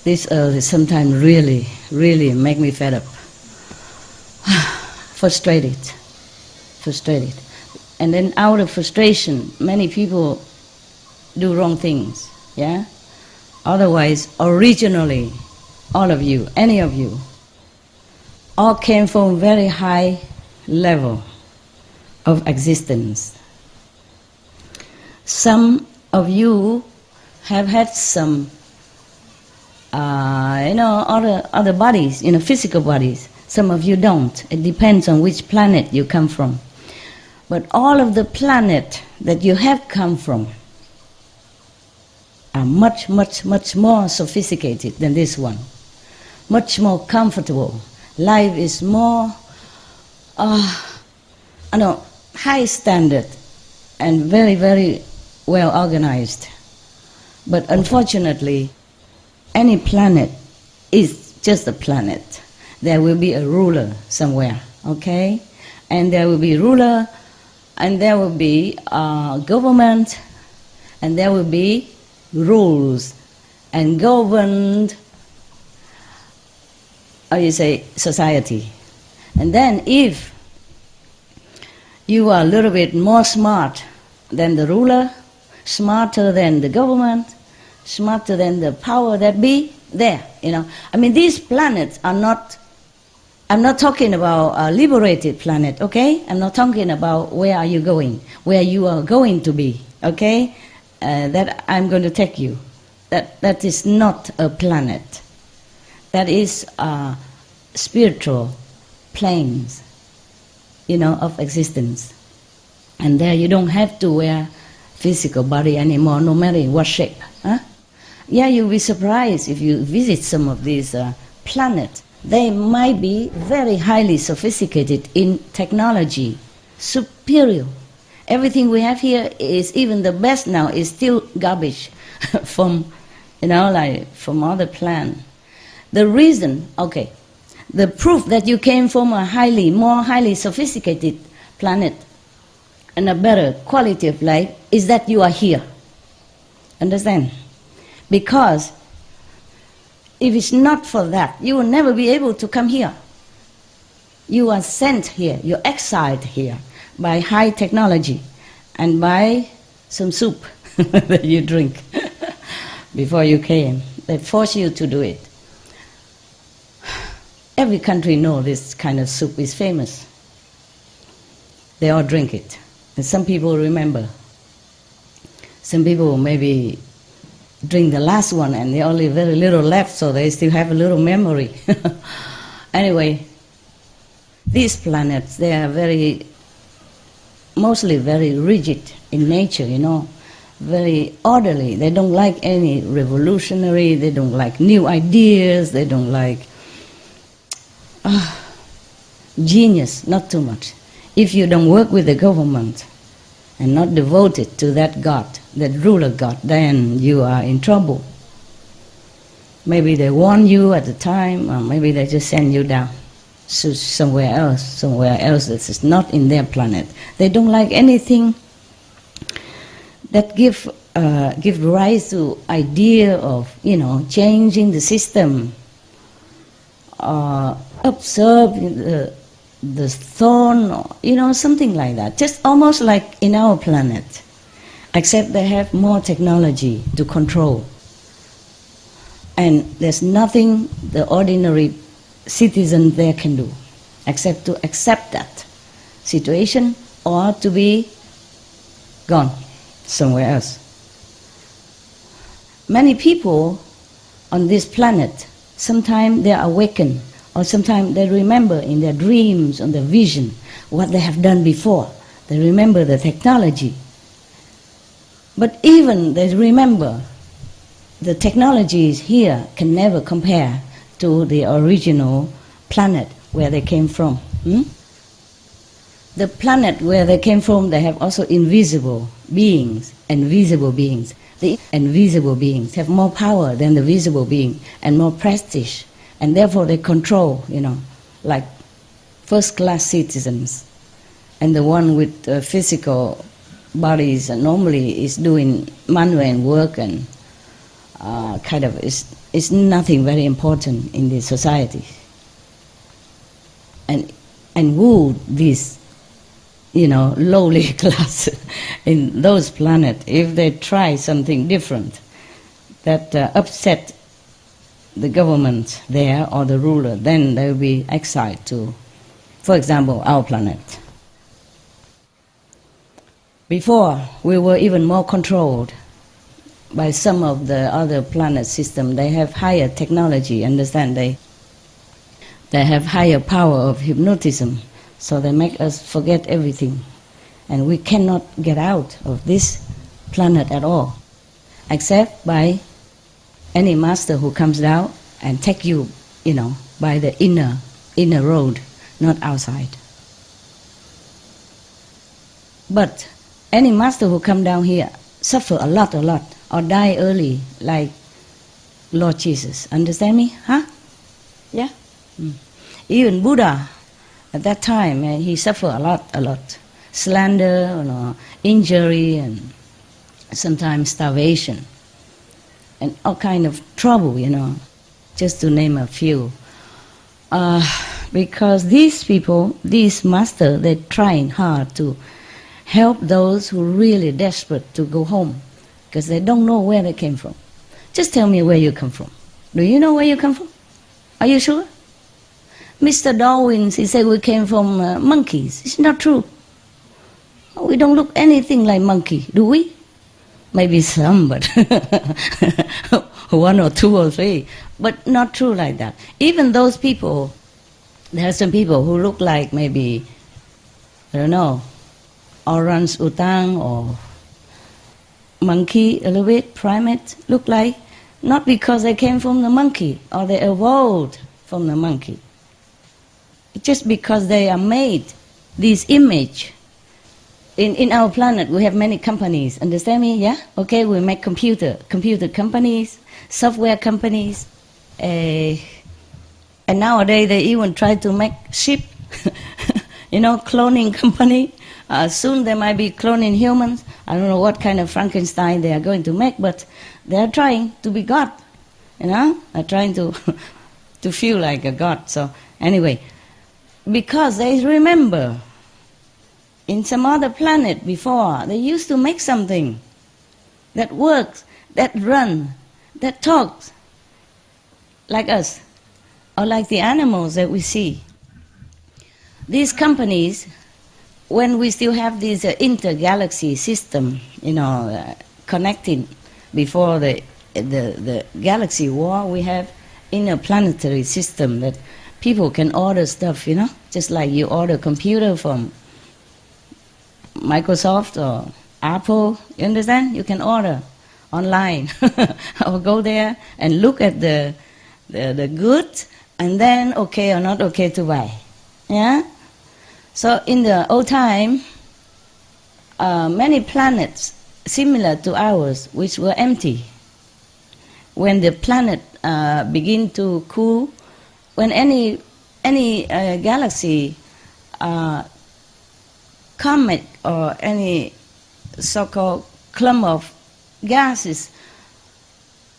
This earth sometimes really make me fed up. Frustrated. And then out of frustration, many people do wrong things, yeah? Otherwise, originally, all of you, any of you, all came from very high level of existence. Some of you have had some, other bodies, physical bodies. Some of you don't. It depends on which planet you come from. But all of the planet that you have come from are much more sophisticated than this one. Much more comfortable. Life is more, high standard and very well organized. But unfortunately, any planet is just a planet. There will be a ruler somewhere, okay? And there will be ruler, and there will be government, and there will be rules and governed, society. And then if you are a little bit more smart than the ruler, smarter than the government, smarter than the power that be, there, these planets are not, I'm not talking about a liberated planet, okay? I'm not talking about where are you going, where you are going to be, okay? That I'm going to take you. That is not a planet. That is spiritual planes, of existence. And there you don't have to wear physical body anymore, no matter in what shape. Huh? Yeah, you'll be surprised if you visit some of these planets. They might be very highly sophisticated in technology, superior. Everything we have here is, even the best now, is still garbage from, from other planets. The reason, the proof that you came from a more highly sophisticated planet and a better quality of life is that you are here. Understand? Because if it's not for that, you will never be able to come here. You are sent here, you're exiled here by high technology and by some soup that you drink before you came. They force you to do it. Every country knows this kind of soup is famous. They all drink it. And some people remember. Some people maybe drink the last one and they only very little left, so they still have a little memory. Anyway, these planets, they are mostly very rigid in nature, very orderly. They don't like any revolutionary, they don't like new ideas, they don't like genius, not too much. If you don't work with the government and not devoted to that God, that ruler God, then you are in trouble. Maybe they warn you at the time, or maybe they just send you down to somewhere else that is not in their planet. They don't like anything that give rise to idea of, changing the system, observe the thorn, something like that. Just almost like in our planet, except they have more technology to control. And there's nothing the ordinary citizen there can do, except to accept that situation or to be gone somewhere else. Many people on this planet, sometimes they are awakened, or sometimes they remember in their dreams, on their vision, what they have done before. They remember the technology. But even they remember, the technologies here can never compare to the original planet where they came from. The planet where they came from, they have also invisible beings and visible beings. The invisible beings have more power than the visible being and more prestige. And therefore they control, like first-class citizens. And the one with physical bodies normally is doing manual work and is is nothing very important in this society. And woo this, lowly class in those planets, if they try something different that upset the government there or the ruler, then they will be exiled to, for example, our planet. Before, we were even more controlled by some of the other planet system. They have higher technology, understand? They have higher power of hypnotism, so they make us forget everything. And we cannot get out of this planet at all, except by any master who comes down and take you, by the inner road, not outside. But any master who come down here suffer a lot, or die early, like Lord Jesus. Understand me? Huh? Yeah? Even Buddha, at that time, he suffered a lot. Slander, injury, and sometimes starvation. And all kind of trouble, just to name a few. Because these people, these masters, they're trying hard to help those who are really desperate to go home, because they don't know where they came from. Just tell me where you come from. Do you know where you come from? Are you sure? Mr. Darwin, he said we came from monkeys. It's not true. We don't look anything like monkey, do we? Maybe some, but one or two or three. But not true like that. Even those people, there are some people who look like maybe, I don't know, orangutan or monkey a little bit, primate, look like, not because they came from the monkey or they evolved from the monkey. It's just because they are made this image. In our planet, we have many companies. Understand me? Yeah? Okay, we make computer companies, software companies, and nowadays they even try to make ship, cloning company. Soon they might be cloning humans. I don't know what kind of Frankenstein they are going to make, but they are trying to be God. They're trying to feel like a God. So anyway, because they remember in some other planet before, they used to make something that works, that runs, that talks, like us, or like the animals that we see. These companies, when we still have this inter-galaxy system, connecting before the galaxy war, we have interplanetary system that people can order stuff, just like you order computer from Microsoft or Apple, you understand? You can order online or go there and look at the goods and then okay or not okay to buy. Yeah? So in the old time, many planets similar to ours, which were empty, when the planet begin to cool, when any galaxy comet or any so-called clump of gases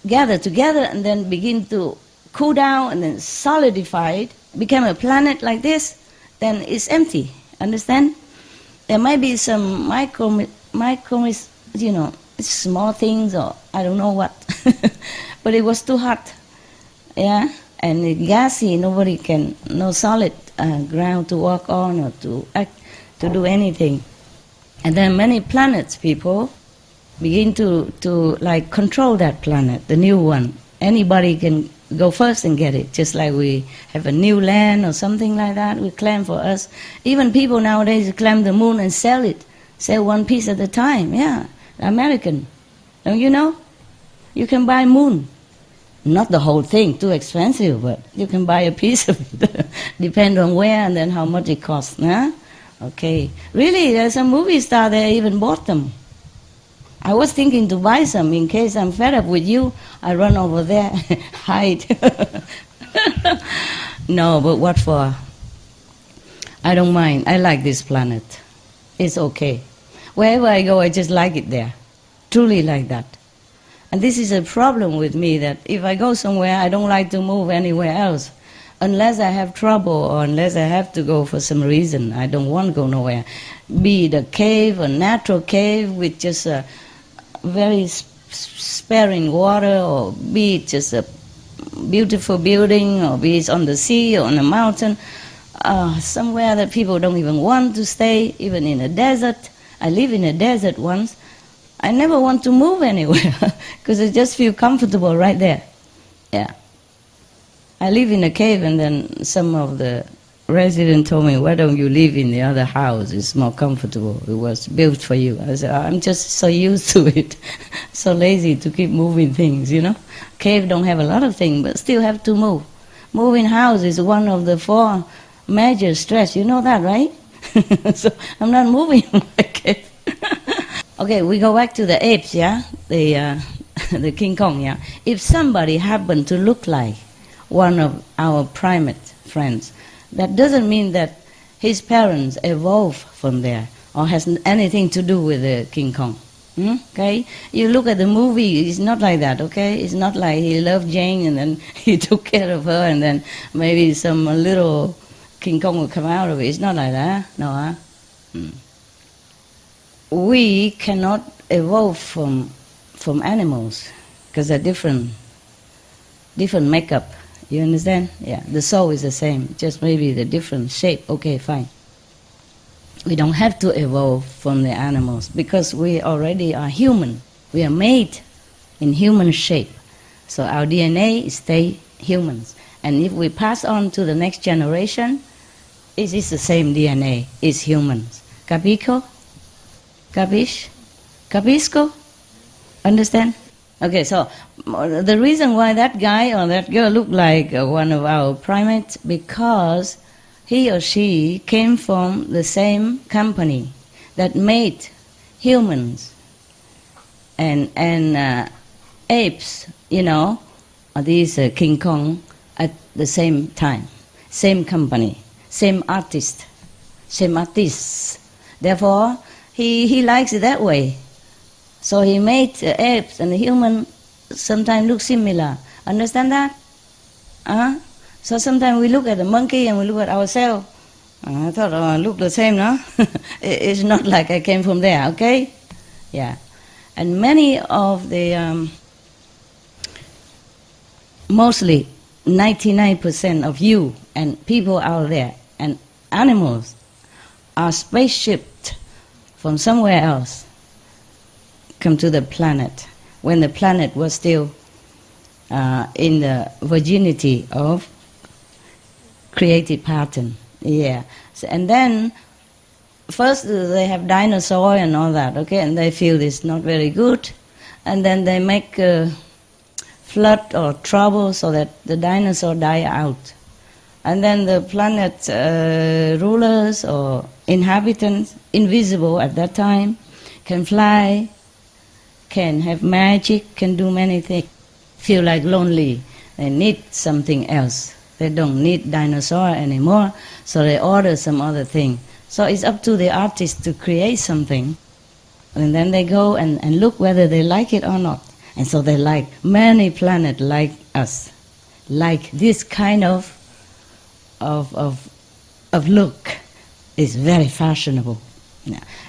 gather together and then begin to cool down and then solidify, become a planet like this, then it's empty. Understand? There might be some micro, small things or I don't know what, but it was too hot. Yeah, and it's gassy. Nobody can, no solid ground to walk on or to act, to do anything. And then many planets, people begin to control that planet, the new one. Anybody can go first and get it, just like we have a new land or something like that, we claim for us. Even people nowadays claim the moon and sell it, sell one piece at a time. Yeah, American. Don't you know? You can buy moon. Not the whole thing, too expensive, but you can buy a piece of it. Depend on where and then how much it costs. Huh? Okay. Really, there's a movie star there even bought them. I was thinking to buy some in case I'm fed up with you. I run over there, hide. No, but what for? I don't mind. I like this planet. It's okay. Wherever I go, I just like it there. Truly like that. And this is a problem with me, that if I go somewhere, I don't like to move anywhere else. Unless I have trouble or unless I have to go for some reason, I don't want to go nowhere. Be it a cave, a natural cave with just a very sparing water, or be it just a beautiful building, or be it on the sea or on a mountain, somewhere that people don't even want to stay, even in a desert. I lived in a desert once. I never want to move anywhere because I just feel comfortable right there. Yeah. I live in a cave, and then some of the residents told me, why don't you live in the other house? It's more comfortable. It was built for you. I said, I'm just so used to it. So lazy to keep moving things, you know. Cave don't have a lot of things, but still have to move. Moving house is one of the 4 major stress. You know that, right? So I'm not moving in my cave. Okay, we go back to the apes, yeah? The King Kong, yeah? If somebody happened to look like one of our primate friends, that doesn't mean that his parents evolved from there or has anything to do with the King Kong. Okay? You look at the movie, it's not like that, okay? It's not like he loved Jane and then he took care of her and then maybe some little King Kong will come out of it. It's not like that, no, We cannot evolve from animals because they're different makeup. You understand? Yeah, the soul is the same, just maybe the different shape. Okay, fine. We don't have to evolve from the animals because we already are human. We are made in human shape. So our DNA stay humans. And if we pass on to the next generation, it is the same DNA, it's humans. Capico? Capish? Capisco? Understand? Okay, so the reason why that guy or that girl looked like one of our primates, because he or she came from the same company that made humans and apes, you know, these King Kong at the same time, same company, same artists. Therefore, he likes it that way. So he made the apes and the human sometimes look similar. Understand that? So sometimes we look at the monkey and we look at ourselves. I thought, look the same, no? It's not like I came from there, okay? Yeah. And many of the, mostly 99% of you and people out there and animals are spaceshipped from somewhere else, come to the planet, when the planet was still in the virginity of created pattern. Yeah. So, and then first they have dinosaur and all that, okay, and they feel it's not very good, and then they make flood or trouble so that the dinosaur die out. And then the planet rulers or inhabitants, invisible at that time, can fly, can have magic, can do many things, feel like lonely, they need something else. They don't need dinosaur anymore, so they order some other thing. So it's up to the artist to create something, and then they go and look whether they like it or not. And so they like, many planets like us, like this kind of look is very fashionable.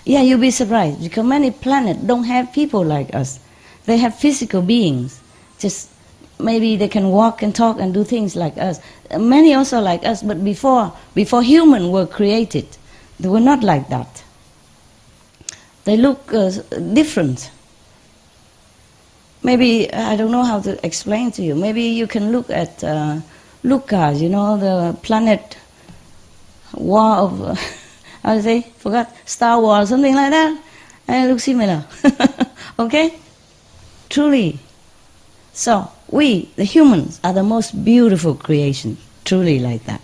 Yeah, you'll be surprised, because many planets don't have people like us. They have physical beings, just maybe they can walk and talk and do things like us. Many also like us, but before humans were created, they were not like that. They look different. Maybe, I don't know how to explain to you, maybe you can look at Lucas, you know, the planet war of, how to say, forgot, Star Wars, something like that, and it looks similar. Okay? Truly. So, we, the humans, are the most beautiful creation, truly like that.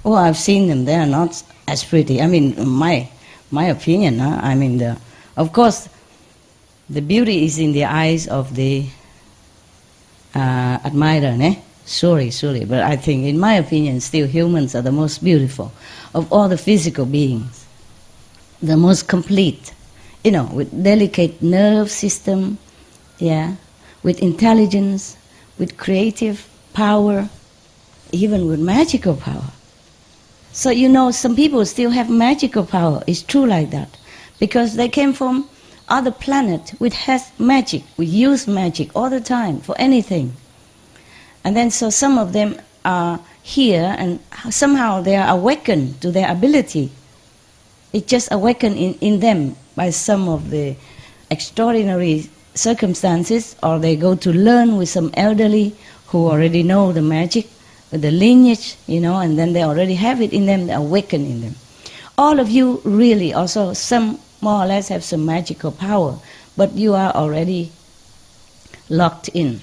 Oh, I've seen them, they are not as pretty. I mean, my opinion, I mean, of course, the beauty is in the eyes of the admirer, ne? Sorry, but I think, in my opinion, still humans are the most beautiful of all the physical beings, the most complete, you know, with delicate nerve system, yeah, with intelligence, with creative power, even with magical power. So you know, some people still have magical power. It's true like that. Because they came from other planet which has magic. We use magic all the time for anything. And then so some of them are here and somehow they are awakened to their ability. It just awakened in them by some of the extraordinary circumstances, or they go to learn with some elderly who already know the magic, the lineage, you know, and then they already have it in them, they awaken in them. All of you really also, some more or less have some magical power, but you are already locked in.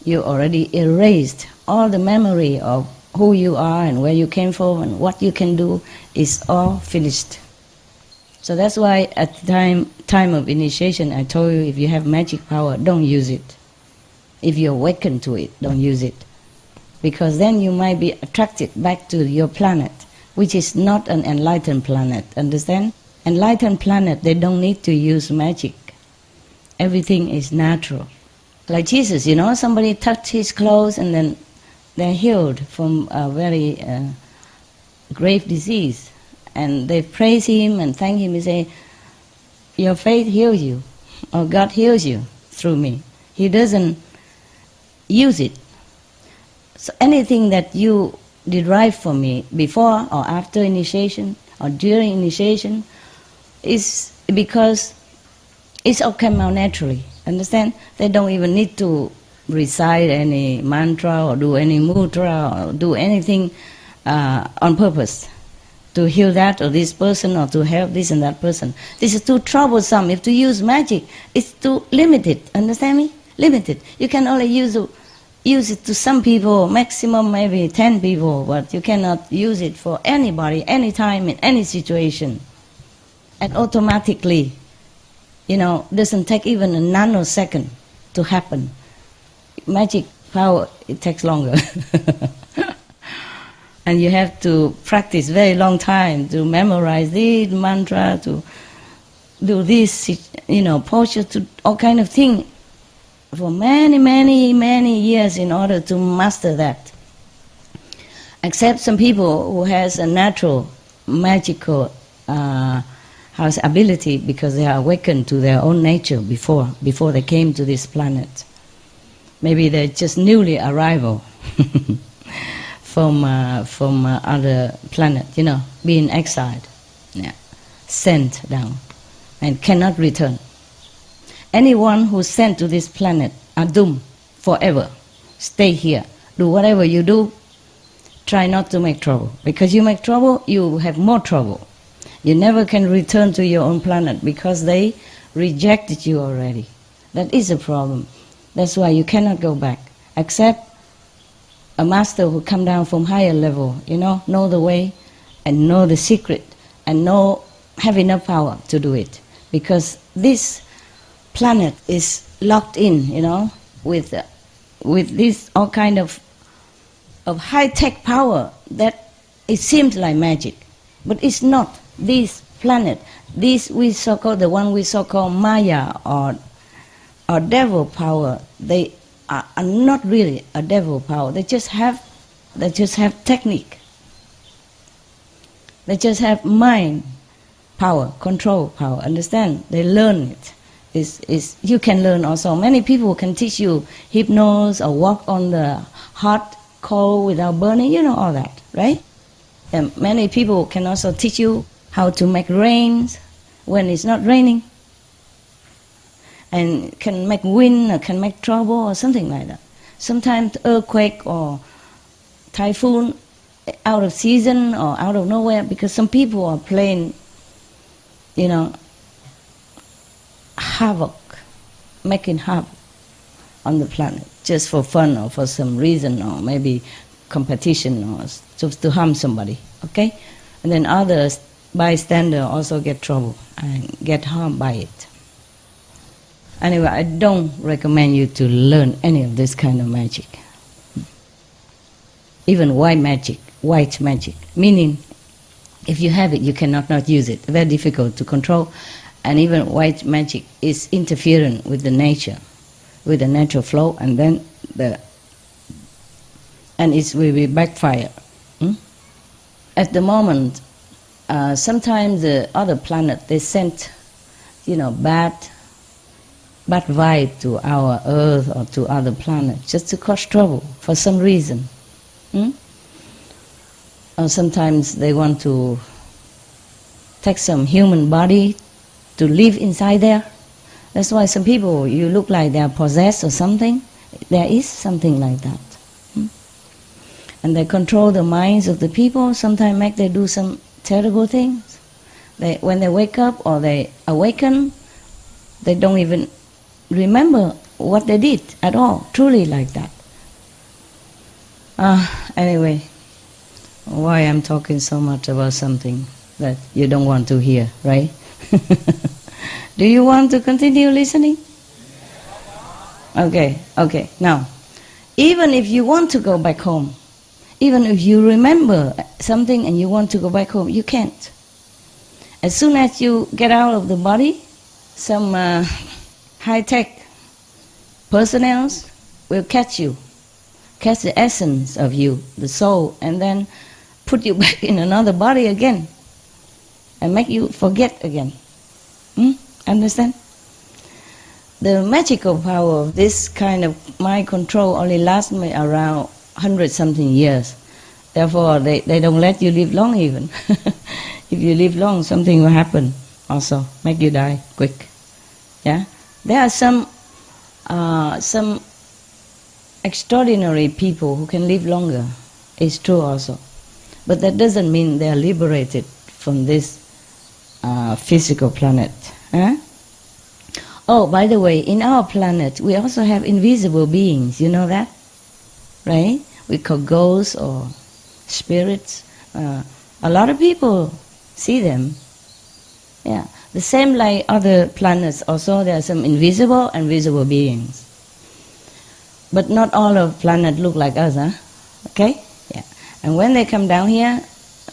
You already erased all the memory of who you are and where you came from and what you can do is all finished. So that's why at the time of initiation I told you, if you have magic power, don't use it. If you awaken to it, don't use it. Because then you might be attracted back to your planet, which is not an enlightened planet, understand? Enlightened planet, they don't need to use magic. Everything is natural. Like Jesus, you know, somebody touched his clothes and then they're healed from a very grave disease. And they praise him and thank him and say, your faith heals you, or God heals you through me. He doesn't use it. So anything that you derive from me before or after initiation or during initiation is because it's all come out naturally. Understand? They don't even need to recite any mantra or do any mudra or do anything on purpose to heal that or this person or to help this and that person. This is too troublesome. If to use magic, it's too limited. Understand me? Limited. You can only use it to some people, maximum maybe 10 people, but you cannot use it for anybody, anytime, in any situation. And automatically, you know, doesn't take even a nanosecond to happen. Magic power, it takes longer. And you have to practice very long time to memorize this mantra, to do this, you know, posture, to all kind of thing for many, many, many years in order to master that. Except some people who has a natural, magical has ability because they are awakened to their own nature before they came to this planet. Maybe they're just newly arrival from other planet, you know, being exiled, yeah, sent down, and cannot return. Anyone who's sent to this planet are doomed forever. Stay here. Do whatever you do. Try not to make trouble. Because you make trouble, you have more trouble. You never can return to your own planet because they rejected you already. That is a problem. That's why you cannot go back. Except a master who come down from higher level, you know the way and know the secret and have enough power to do it. Because this planet is locked in, you know, with this all kind of high-tech power that it seems like magic, but it's not. This planet, this we so-called, the one we so-called Maya or devil power, they are not really a devil power. They just have technique. They just have mind power, control power. Understand? They learn it. You can learn also. Many people can teach you hypnosis or walk on the hot coal without burning. You know all that, right? And many people can also teach you how to make rains when it's not raining, and can make wind or can make trouble or something like that. Sometimes earthquake or typhoon out of season or out of nowhere, because some people are playing, you know, havoc, making havoc on the planet just for fun or for some reason, or maybe competition or just to harm somebody, okay? And then others, bystander, also get trouble and get harmed by it. Anyway, I don't recommend you to learn any of this kind of magic. Even white magic, meaning if you have it, you cannot not use it. Very difficult to control. And even white magic is interfering with the nature. with the natural flow, and then it will be backfire. At the moment, sometimes the other planet, they send, bad vibe to our Earth or to other planets, just to cause trouble for some reason. Or sometimes they want to take some human body to live inside there. That's why some people, you look like they are possessed or something. There is something like that. And they control the minds of the people, sometimes make them do some terrible things. When they wake up or they awaken, they don't even remember what they did at all, truly like that. Anyway, why I'm talking so much about something that you don't want to hear, right? Do you want to continue listening? Okay. Now, even if you want to go back home, even if you remember something and you want to go back home, you can't. As soon as you get out of the body, some high-tech personnel will catch you, catch the essence of you, the soul, and then put you back in another body again and make you forget again. Understand? The magical power of this kind of mind control only lasts around 100-something years. Therefore, they don't let you live long even. If you live long, something will happen also, make you die quick. Yeah? There are some extraordinary people who can live longer. It's true also. But that doesn't mean they are liberated from this physical planet. Huh? Oh, by the way, in our planet, we also have invisible beings. You know that? Right? We call ghosts or spirits. A lot of people see them. Yeah. The same like other planets also, there are some invisible and visible beings. But not all of planets look like us, huh? Okay? Yeah. And when they come down here,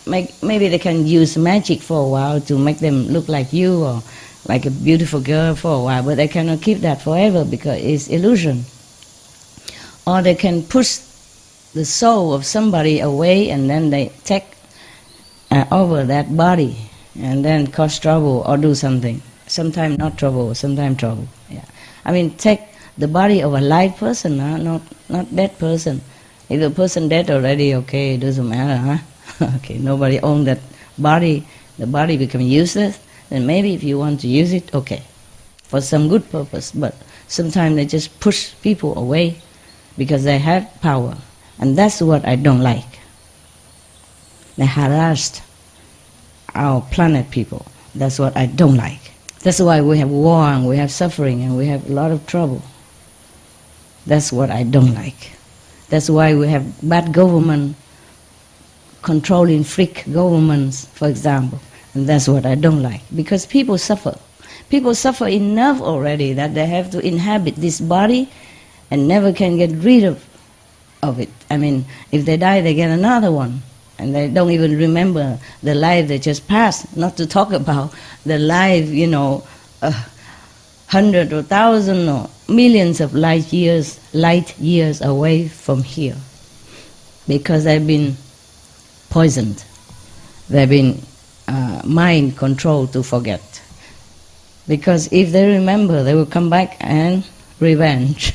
maybe they can use magic for a while to make them look like you or like a beautiful girl for a while, but they cannot keep that forever because it's illusion. Or they can push the soul of somebody away and then they take over that body and then cause trouble or do something. Sometimes not trouble, sometimes trouble. Yeah. I mean, take the body of a live person, not dead person. If the person dead already, okay, it doesn't matter, huh? Okay, nobody owns that body. The body becomes useless. Then maybe if you want to use it, okay, for some good purpose. But sometimes they just push people away because they have power. And that's what I don't like. They harassed our planet people. That's what I don't like. That's why we have war and we have suffering and we have a lot of trouble. That's what I don't like. That's why we have bad government, controlling freak governments, for example. And that's what I don't like, because people suffer. People suffer enough already that they have to inhabit this body and never can get rid of it. I mean, if they die, they get another one. And they don't even remember the life they just passed, not to talk about the life, 100 or 1,000 or millions of light years away from here. Because they've been poisoned. They've been mind controlled to forget. Because if they remember, they will come back and revenge.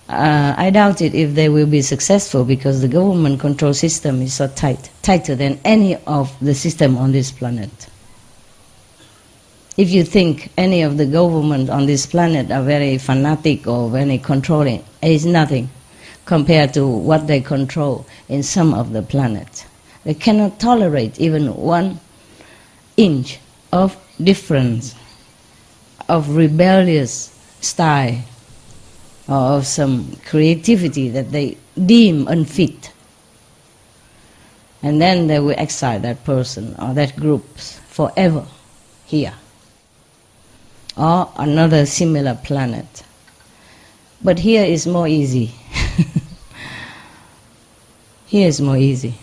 I doubt it if they will be successful, because the government control system is so tight, tighter than any of the system on this planet. If you think any of the government on this planet are very fanatic or very controlling, it is nothing compared to what they control in some of the planets. They cannot tolerate even 1 inch of difference, of rebellious style, or of some creativity that they deem unfit. And then they will exile that person or that group forever here, or another similar planet. But here is more easy. Here is more easy.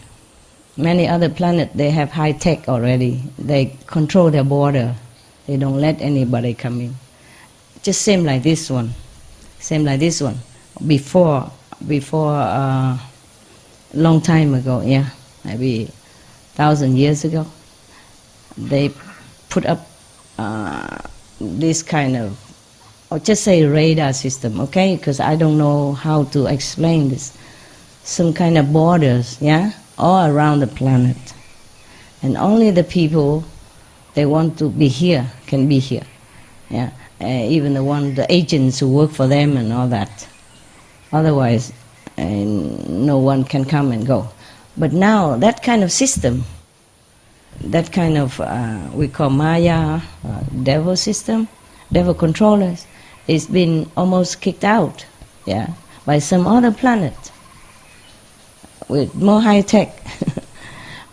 Many other planets, they have high tech already. They control their border. They don't let anybody come in. Just same like this one. same like this one. Before long time ago, yeah, maybe 1,000 years ago, they put up this kind of, or just say radar system, okay? Because I don't know how to explain this. Some kind of borders, yeah, all around the planet, and only the people they want to be here can be here, yeah. Even the agents who work for them and all that. Otherwise, no one can come and go. But now that kind of system, that kind of we call Maya, devil system, devil controllers, is been almost kicked out, yeah, by some other planet with more high tech.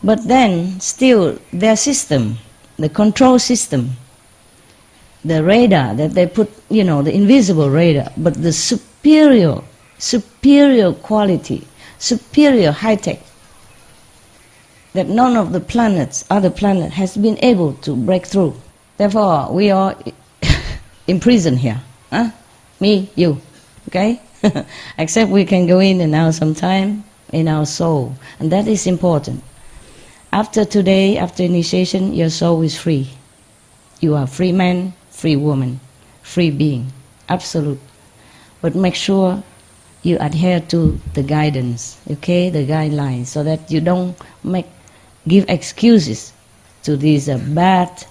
But then still their system, the control system, the radar that they put, you know, the invisible radar, but the superior quality, superior high tech, that none of the planets, other planet, has been able to break through. Therefore, we are imprisoned here. Huh? Me, you, okay? Except we can go in and out sometime in our soul, and that is important. After today, after initiation, your soul is free. You are free man, free woman, free being, absolute. But make sure you adhere to the guidance, okay, the guidelines, so that you don't give excuses to these bad,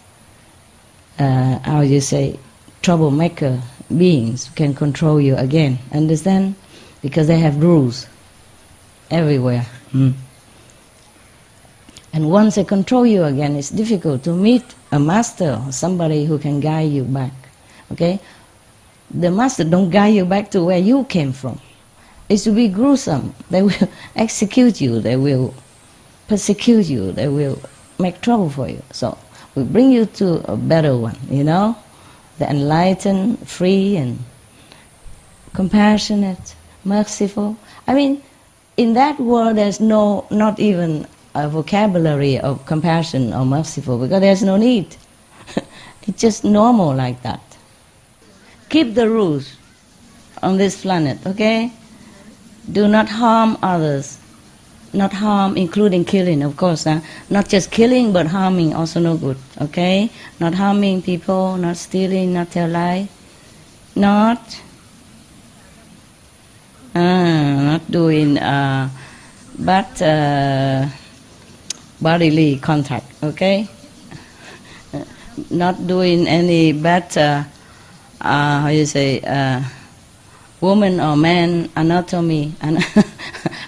how you say, troublemaker beings who can control you again. Understand? Because they have rules everywhere. And once they control you again, it's difficult to meet a master or somebody who can guide you back. Okay? The master don't guide you back to where you came from. It will be gruesome. They will execute you. They will persecute you. They will make trouble for you. So we bring you to a better one, you know? The enlightened, free and compassionate, merciful. I mean, in that world there's not even a vocabulary of compassion or merciful, because there's no need. It's just normal like that. Keep the rules on this planet, okay? Do not harm others. Not harm, including killing, of course. Not just killing, but harming, also no good, okay? Not harming people, not stealing, not tell lie. Not doing bad bodily contact, okay? Not doing any bad, how you say, woman or man anatomy,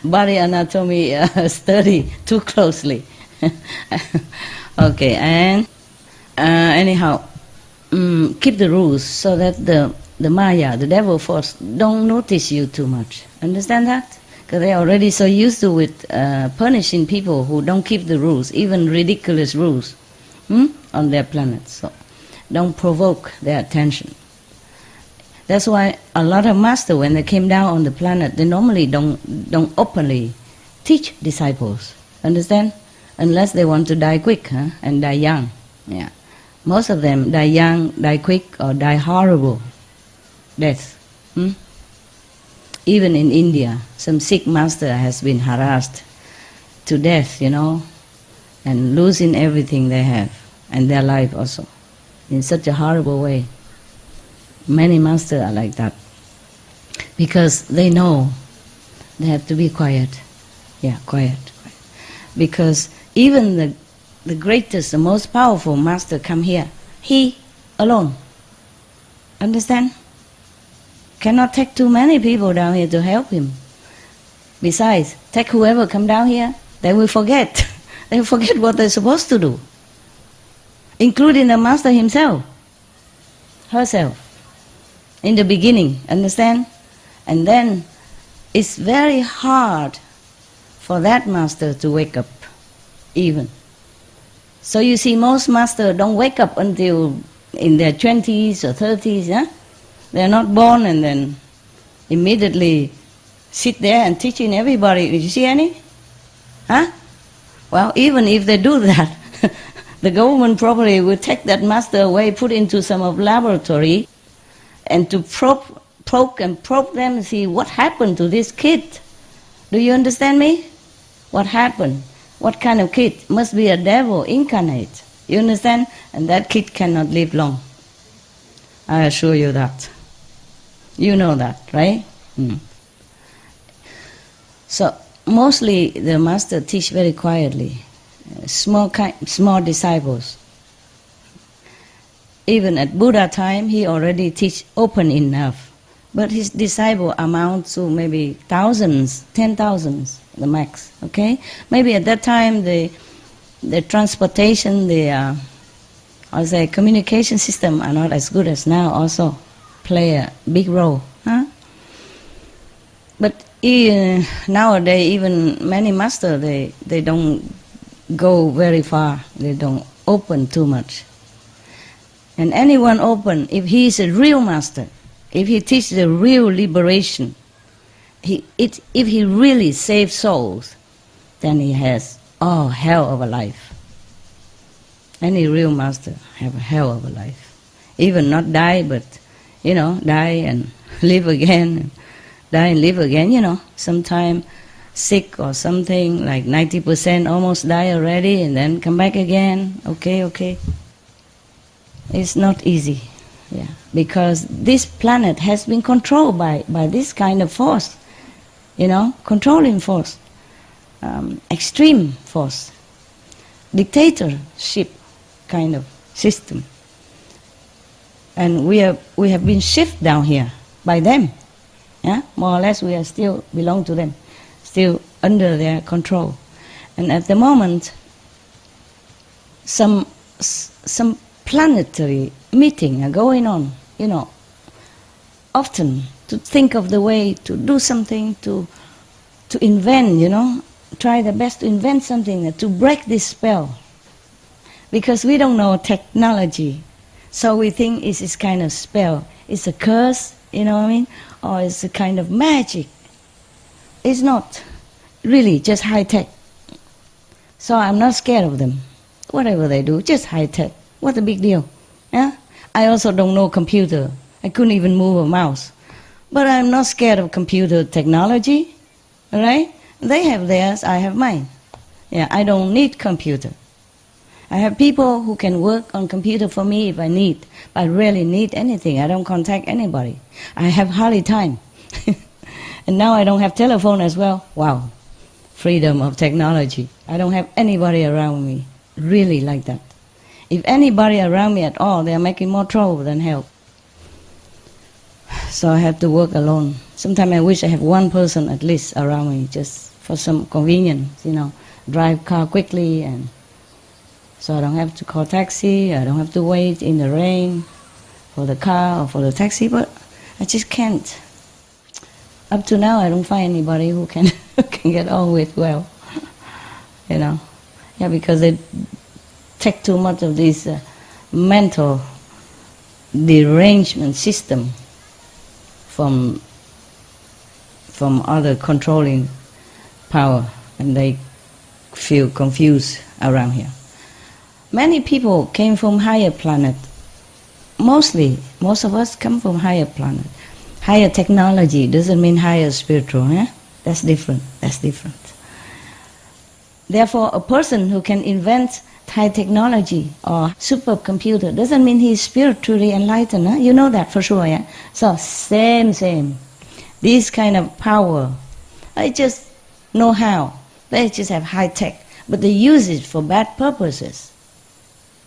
body anatomy study too closely. Okay, and anyhow, keep the rules so that the Maya, the devil force, don't notice you too much. Understand that? Because they're already so used to with punishing people who don't keep the rules, even ridiculous rules, on their planet. So don't provoke their attention. That's why a lot of masters, when they came down on the planet, they normally don't openly teach disciples. Understand? Unless they want to die quick, and die young. Yeah. Most of them die young, die quick, or die horrible death. Even in India, some sick master has been harassed to death, you know, and losing everything they have, and their life also, in such a horrible way. Many masters are like that, because they know they have to be quiet. Yeah, quiet. Because even the greatest, the most powerful master come here, he alone. Understand? Cannot take too many people down here to help him. Besides, take whoever come down here, they will forget. They will forget what they're supposed to do, including the master himself, herself. In the beginning, understand? And then it's very hard for that master to wake up, even. So you see, most masters don't wake up until in their 20s or 30s, yeah? They're not born and then immediately sit there and teaching everybody. Did you see any? Huh? Well, even if they do that, the government probably will take that master away, put into some of laboratory, and to poke and probe them and see what happened to this kid. Do you understand me? What happened? What kind of kid? Must be a devil incarnate. You understand? And that kid cannot live long. I assure you that. You know that, right? So mostly the master teach very quietly, small disciples. Even at Buddha time, he already teach open enough, but his disciple amount to maybe thousands, 10,000s, the max. Okay, maybe at that time the transportation, the communication system are not as good as now. Also play a big role, huh? But nowadays, even many masters, they don't go very far. They don't open too much. And anyone open, if he is a real master, if he teaches the real liberation, if he really saves souls, then he has hell of a life. Any real master have a hell of a life. Even not die, but die and live again. Die and live again, sometime sick or something, like 90% almost die already, and then come back again. Okay. It's not easy, because this planet has been controlled by this kind of force, controlling force, extreme force, dictatorship kind of system. And we have been shifted down here by them. More or less we are still belong to them, still under their control. And at the moment, some planetary meeting are going on, often to think of the way to do something, to invent, try the best to invent something to break this spell. Because we don't know technology, so we think it's this kind of spell. It's a curse, or it's a kind of magic. It's not really just high-tech. So I'm not scared of them. Whatever they do, just high-tech. What a big deal. I also don't know computer. I couldn't even move a mouse. But I'm not scared of computer technology. All right? They have theirs, I have mine. I don't need computer. I have people who can work on computer for me if I need. But I rarely need anything. I don't contact anybody. I have hardly time. And now I don't have telephone as well. Wow. Freedom of technology. I don't have anybody around me really like that. If anybody around me at all, they are making more trouble than help. So I have to work alone. Sometimes I wish I have one person at least around me, just for some convenience, drive car quickly, and so I don't have to call taxi, I don't have to wait in the rain for the car or for the taxi, but I just can't. Up to now, I don't find anybody who can get on with well, because they take too much of this mental derangement system from other controlling power, and they feel confused around here. Many people came from higher planet. Most of us come from higher planet. Higher technology doesn't mean higher spiritual. That's different. Therefore, a person who can invent high technology or supercomputer doesn't mean he is spiritually enlightened. You know that for sure. So same. This kind of power, I just know how. They just have high tech, but they use it for bad purposes,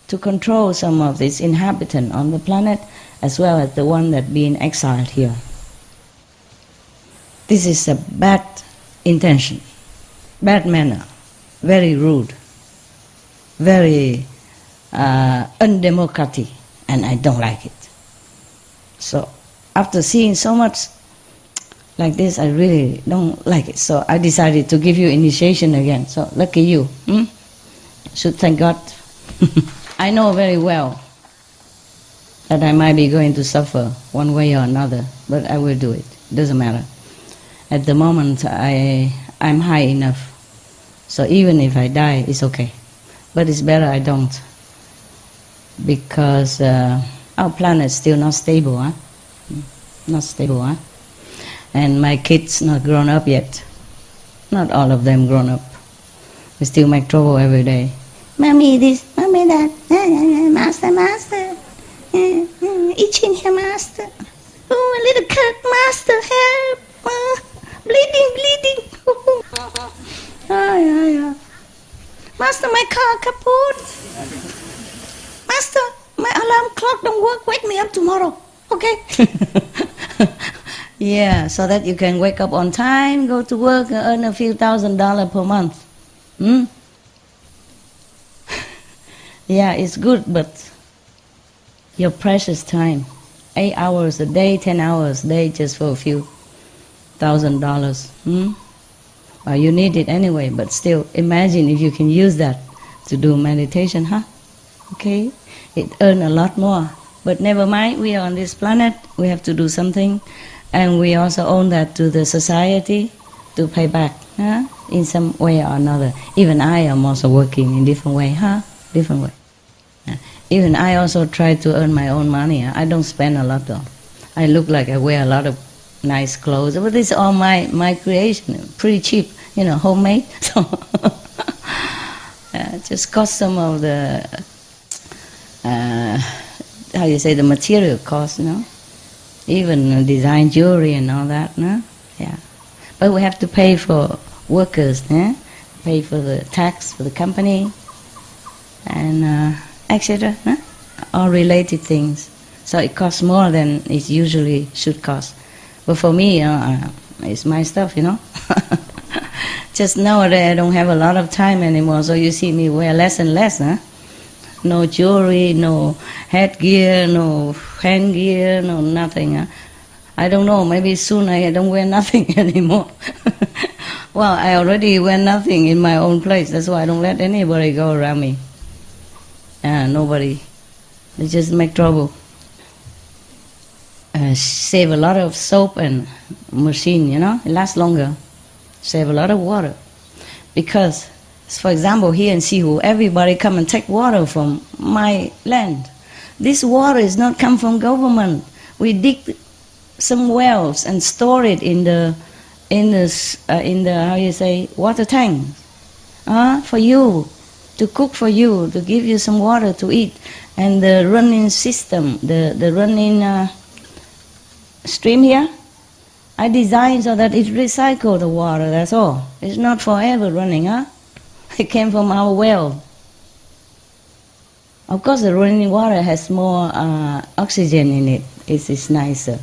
to control some of these inhabitants on the planet, as well as the one that being exiled here. This is a bad intention, bad manner, very rude, very undemocratic, and I don't like it. So after seeing so much like this, I really don't like it. So I decided to give you initiation again. So lucky you. Should thank God. I know very well that I might be going to suffer one way or another, but I will do it. Doesn't matter. At the moment, I'm high enough. So even if I die, it's okay. But it's better I don't, because our planet is still not stable. not stable, huh? And my kids not grown up yet. Not all of them grown up. We still make trouble every day. Mommy this, mommy that, master, master, itching here, master. Oh, a little cut, master, help, bleeding, bleeding. Yeah. Master, my car kaput. Master, my alarm clock don't work. Wake me up tomorrow, okay? Yeah, so that you can wake up on time, go to work, and earn a few $1,000s per month. Yeah, it's good, but your precious time, 8 hours a day, 10 hours a day, just for a few $1,000. Well, you need it anyway, but still, imagine if you can use that to do meditation, huh? Okay, it earn a lot more. But never mind, we are on this planet, we have to do something, and we also owe that to the society to pay back, huh? In some way or another. Even I am also working in different way, huh? Different way. Yeah. Even I also try to earn my own money. Huh? I don't spend a lot though. I look like I wear a lot of nice clothes, but it's all my creation, pretty cheap, homemade. So just cost some of the the material cost, even design jewelry and all that, no? Yeah. But we have to pay for workers, pay for the tax for the company, and etc. All related things. So it costs more than it usually should cost. But for me, it's my stuff, Just nowadays I don't have a lot of time anymore, so you see me wear less and less, No jewelry, no headgear, no handgear, no nothing. I don't know, maybe soon I don't wear nothing anymore. Well, I already wear nothing in my own place, that's why I don't let anybody go around me. Nobody. They just make trouble. Save a lot of soap and machine, it lasts longer. Save a lot of water. Because, for example, here in SIêU, everybody come and take water from my land. This water is not come from government. We dig some wells and store it in the water tank. For you, to cook for you, to give you some water to eat. And the running system, the running stream here, I designed so that it recycles the water, that's all. It's not forever running, It came from our well. Of course, the running water has more oxygen in it. It's nicer.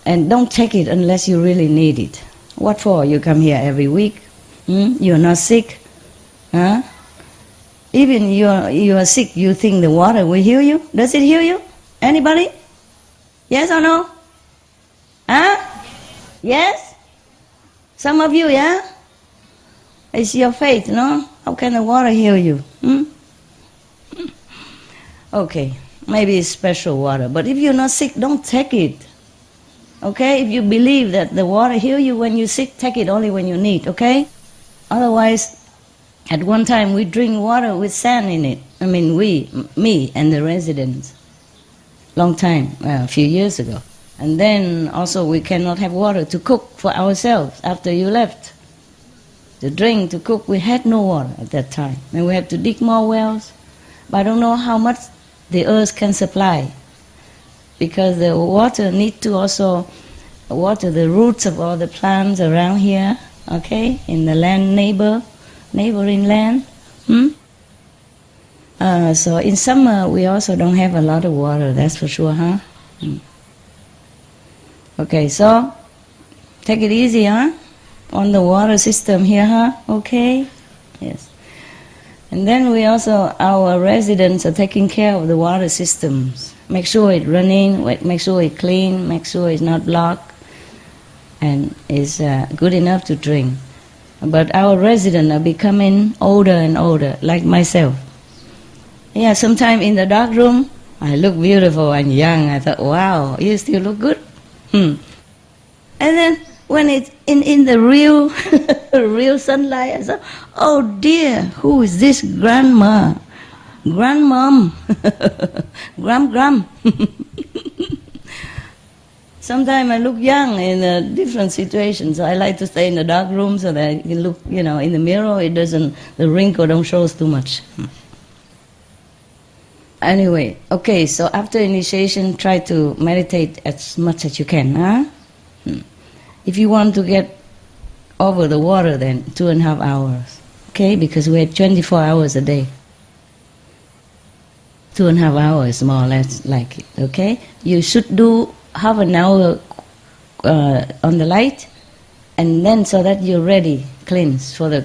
And don't take it unless you really need it. What for? You come here every week. You're not sick. Even you are sick, you think the water will heal you? Does it heal you? Anybody? Yes or no? Yes? Some of you, yeah? It's your faith, no? How can the water heal you? Okay, maybe it's special water, but if you're not sick, don't take it. Okay? If you believe that the water heals you when you're sick, take it only when you need, okay? Otherwise, at one time we drink water with sand in it. I mean me and the residents. Long time, a few years ago. And then also we cannot have water to cook for ourselves after you left. To drink, to cook, we had no water at that time. And we had to dig more wells. But I don't know how much the earth can supply. Because the water need to also water the roots of all the plants around here, okay, in the land neighboring land. So in summer we also don't have a lot of water, that's for sure, Okay, so take it easy, on the water system here, okay? Yes. And then we also, our residents are taking care of the water systems. Make sure it's running, make sure it's clean, make sure it's not blocked, and is good enough to drink. But our residents are becoming older and older, like myself. Yeah, sometime in the dark room, I look beautiful and young. I thought, wow, you still look good. And then when it's in the real real sunlight, I thought, oh dear, who is this grandma? Grandmom, gram. Sometimes I look young in different situations. So I like to stay in the dark room so that I can look, in the mirror. It doesn't, the wrinkle don't show too much. Anyway, okay, so after initiation, try to meditate as much as you can. Huh? If you want to get over the water, then 2.5 hours. Okay, because we have 24 hours a day. 2.5 hours, more or less, like it. Okay, you should do half an hour on the light, and then so that you're ready, cleanse for the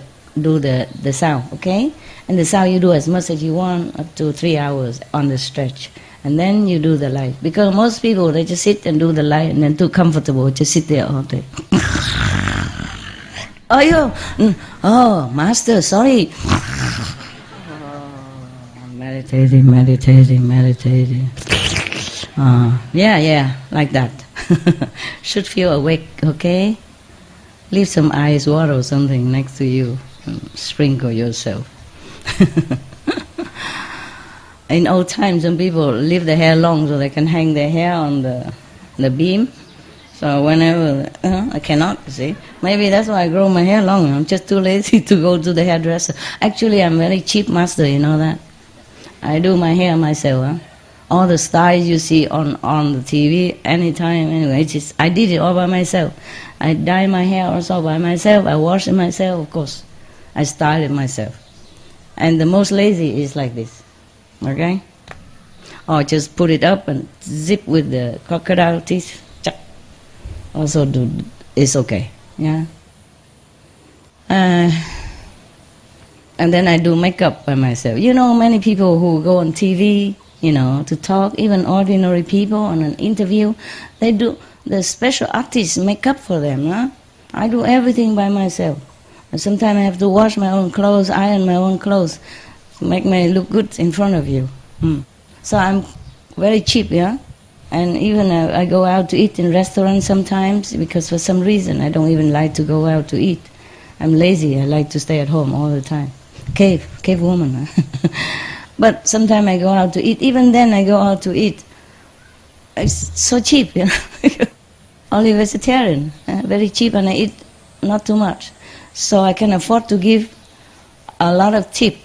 sound. Okay, and the sound you do as much as you want, up to 3 hours on the stretch, and then you do the light. Because most people, they just sit and do the light, and then too comfortable, just sit there all day. Oh, master, sorry. Meditating. Yeah, like that. Should feel awake, okay? Leave some ice water or something next to you. Sprinkle yourself. In old times, some people leave their hair long so they can hang their hair on the beam. So whenever, I cannot, see. Maybe that's why I grow my hair long. I'm just too lazy to go to the hairdresser. Actually, I'm very cheap master, you know that? I do my hair myself. Huh? All the styles you see on the TV, anytime, anyway, I did it all by myself. I dye my hair also by myself. I wash it myself, of course. I style it myself. And the most lazy is like this, okay? Or just put it up and zip with the crocodile teeth. Also it's okay, yeah. And then I do makeup by myself. You know, many people who go on TV, to talk, even ordinary people on an interview, they do, the special artists make up for them, huh? I do everything by myself. And sometimes I have to wash my own clothes, iron my own clothes, to make me look good in front of you. So I'm very cheap, yeah? And even I go out to eat in restaurants sometimes, because for some reason I don't even like to go out to eat. I'm lazy, I like to stay at home all the time. Cave woman. But sometimes I go out to eat. Even then I go out to eat. It's so cheap, Only vegetarian, very cheap, and I eat not too much. So I can afford to give a lot of tip.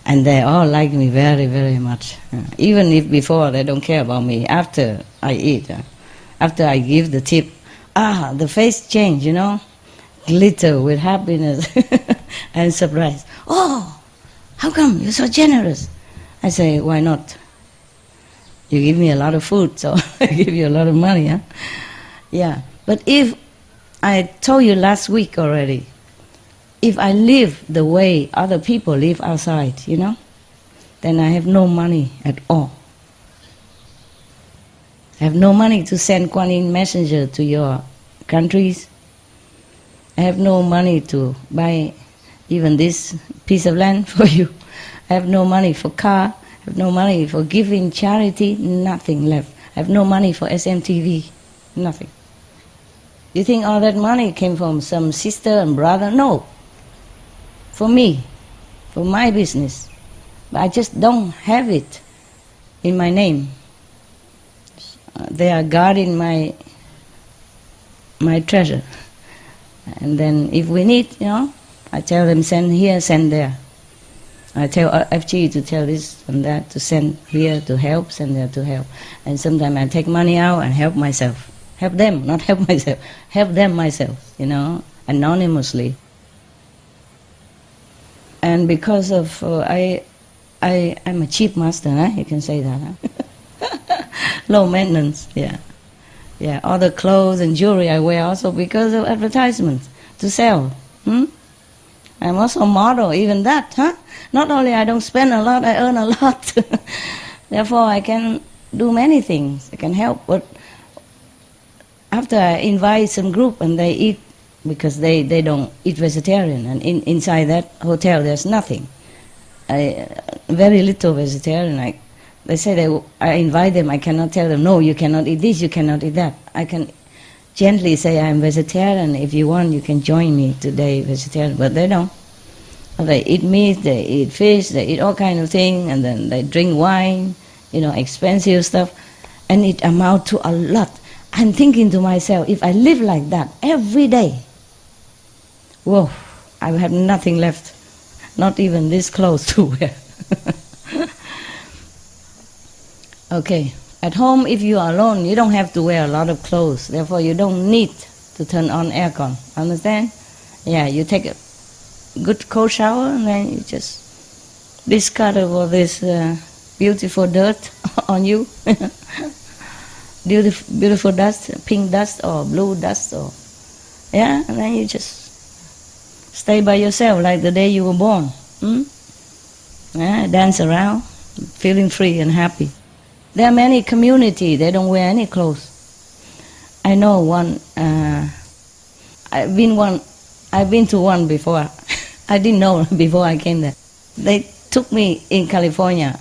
And they all like me very, very much. Even if before they don't care about me, after I eat, after I give the tip, the face change, glitter with happiness and surprise. Oh, how come you're so generous? I say, why not? You give me a lot of food, so I give you a lot of money, huh? Yeah, but if I told you last week already, if I live the way other people live outside, then I have no money at all. I have no money to send Kuan Yin messenger to your countries. I have no money to buy even this piece of land for you. I have no money for car. I have no money for giving charity. Nothing left. I have no money for SMTV. Nothing. You think all that money came from some sister and brother? No. For me, for my business. But I just don't have it in my name. They are guarding my treasure. And then if we need, I tell them send here, send there. I tell FG to tell this and that, to send here to help, send there to help. And sometimes I take money out and help myself. Help them, not help myself. Help them myself, anonymously. And because of, I'm a cheap master, huh? You can say that, huh? Low maintenance, yeah. Yeah, all the clothes and jewelry I wear also because of advertisements, to sell. I'm also a model, even that, huh? Not only I don't spend a lot, I earn a lot. Therefore, I can do many things. I can help, but after I invite some group and they eat, because they don't eat vegetarian, and inside that hotel there's nothing. Very little vegetarian. They say I invite them, I cannot tell them, no, you cannot eat this, you cannot eat that. I can gently say I'm vegetarian, if you want you can join me today, vegetarian, but they don't. They eat meat, they eat fish, they eat all kind of things, and then they drink wine, expensive stuff, and it amounts to a lot. I'm thinking to myself, if I live like that every day, whoa, I will have nothing left, not even this clothes to wear. Okay, at home if you are alone, you don't have to wear a lot of clothes, therefore you don't need to turn on aircon, understand? Yeah, you take a good cold shower and then you just discard all this beautiful dirt on you. Beautiful dust, pink dust or blue dust, or yeah, and then you just stay by yourself like the day you were born. Yeah, dance around, feeling free and happy. There are many communities, they don't wear any clothes. I know one, I've been to one before. I didn't know before I came there. They took me in California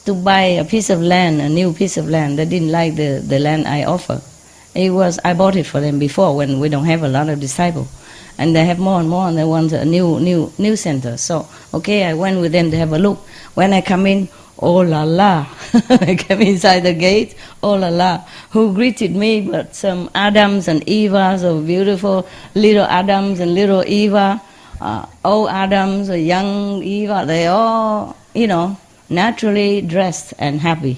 to buy a piece of land, a new piece of land. They didn't like the land I offer. I bought it for them before when we don't have a lot of disciples. And they have more and more and they want a new center. So, okay, I went with them to have a look. When I come in, oh la la, I came inside the gate, oh la la. Who greeted me but some Adams and Evas, so beautiful little Adams and little Eva, old Adams, young Eva, they all, naturally dressed and happy.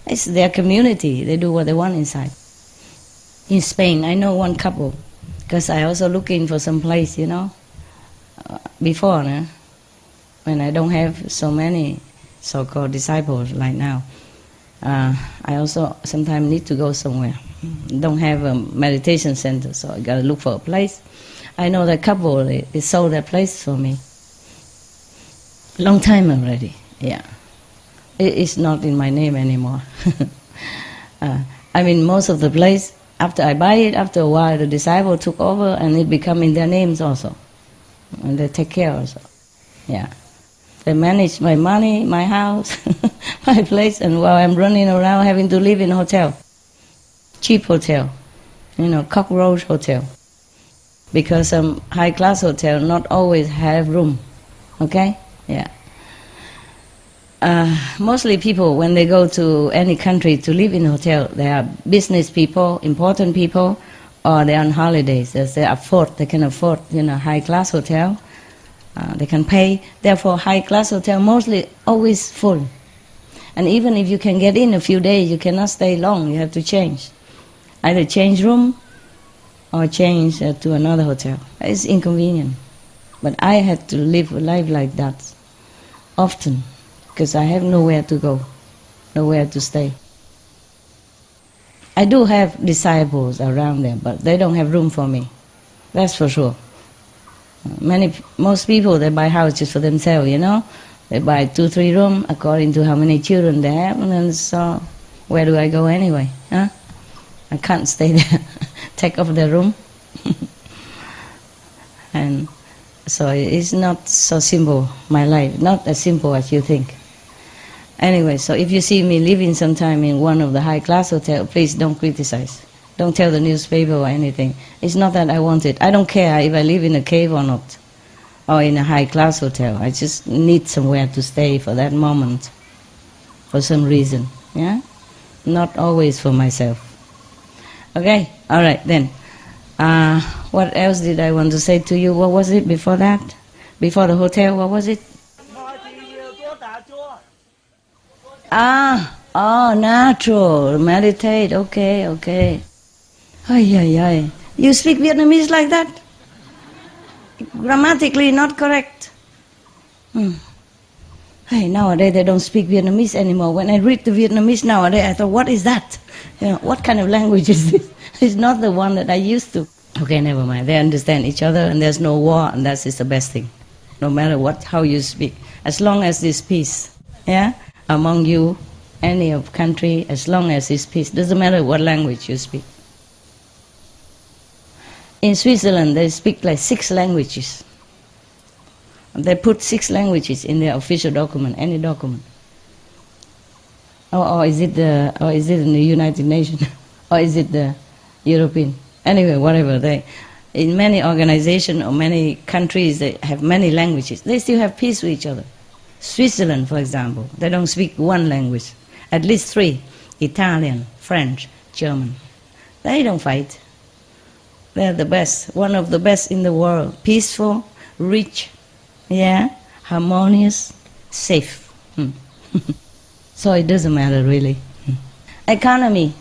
It's their community, they do what they want inside. In Spain, I know one couple, because I also looking for some place, before, when I don't have so many so-called disciples like now. I also sometimes need to go somewhere. Don't have a meditation center, so I gotta look for a place. I know that couple, they sold that place for me. Long time already, yeah. It's not in my name anymore. Most of the place, after I buy it, after a while the disciple took over and it become in their names also. And they take care also, yeah. They manage my money, my house, my place, and while I'm running around having to live in a hotel. Cheap hotel, cockroach hotel. Because some high-class hotel not always have room, okay? Yeah. Mostly people, when they go to any country to live in a hotel, they are business people, important people, or they're on holidays. They can afford, high-class hotel. They can pay. Therefore, high-class hotel mostly always full. And even if you can get in a few days, you cannot stay long. You have to change. Either change room or change to another hotel. It's inconvenient. But I had to live a life like that often because I have nowhere to go, nowhere to stay. I do have disciples around them, but they don't have room for me. That's for sure. Most people, they buy houses for themselves, They buy 2-3 rooms according to how many children they have, and then so where do I go anyway? I can't stay there, take off the room. And so it's not so simple, my life, not as simple as you think. Anyway, so if you see me living sometime in one of the high-class hotels, please don't criticize. Don't tell the newspaper or anything. It's not that I want it. I don't care if I live in a cave or not, or in a high-class hotel. I just need somewhere to stay for that moment, for some reason, yeah? Not always for myself. Okay, all right then. What else did I want to say to you? What was it before that? Before the hotel, what was it? Natural, meditate, okay. Ay. You speak Vietnamese like that? Grammatically not correct. Hey, nowadays they don't speak Vietnamese anymore. When I read the Vietnamese nowadays, I thought, what is that? What kind of language is this? It's not the one that I used to. Okay, never mind. They understand each other and there's no war, and that is the best thing. No matter how you speak. As long as there's peace, yeah? Among you, any of country, as long as there's peace. Doesn't matter what language you speak. In Switzerland, they speak like 6 languages. They put 6 languages in their official document, any document. Or is it in the United Nations? Or is it the European? Anyway, whatever. In many organizations or many countries, they have many languages. They still have peace with each other. Switzerland, for example, they don't speak one language. At least 3. Italian, French, German. They don't fight. They're the best, one of the best in the world. Peaceful, rich, yeah, harmonious, safe. So it doesn't matter really. Economy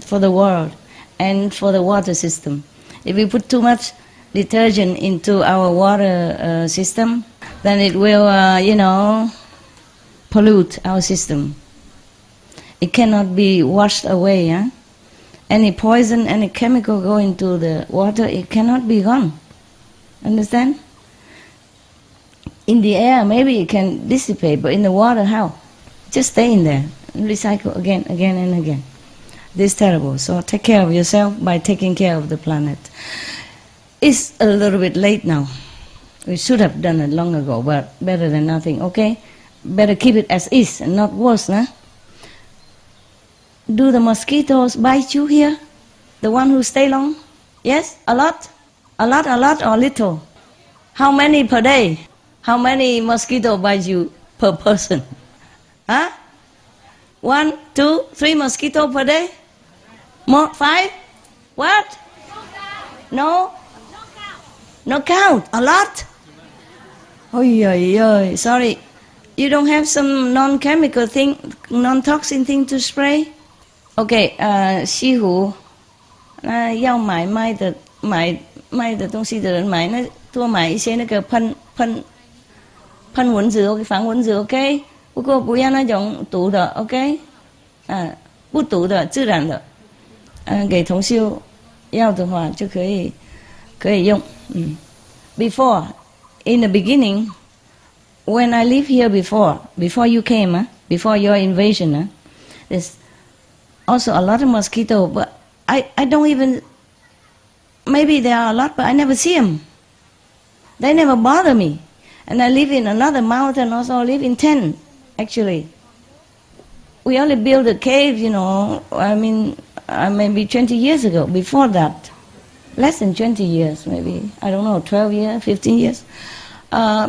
for the world and for the water system. If we put too much detergent into our water system, then it will, pollute our system. It cannot be washed away. Any poison, any chemical go into the water, it cannot be gone. Understand? In the air, maybe it can dissipate, but in the water, how? Just stay in there and recycle again and again. This is terrible. So take care of yourself by taking care of the planet. It's a little bit late now. We should have done it long ago, but better than nothing, okay? Better keep it as is and not worse, nah? Do the mosquitoes bite you here? The one who stay long? Yes? A lot? A lot or little? How many per day? How many mosquitoes bite you per person? Huh? 1, 2, 3 mosquitoes per day? More? 5? What? No? No count. A lot? Oh, sorry. You don't have some non-chemical thing, non-toxin thing to spray? Okay, 西湖，那要买的东西的人买，那多买一些那个喷蚊子，防蚊子 ，OK？ 不过不要那种毒的 ，OK？ 不毒的，自然的，给同修要的话就可以用。Before, in the beginning, when I live here before you came, before your invasion, there's also a lot of mosquitoes, but I don't even, maybe there are a lot, but I never see them. They never bother me. And I live in another mountain, also I live in tent, actually. We only built a cave, maybe 20 years ago. Before that, less than 20 years, maybe, I don't know, 12 years, 15 years.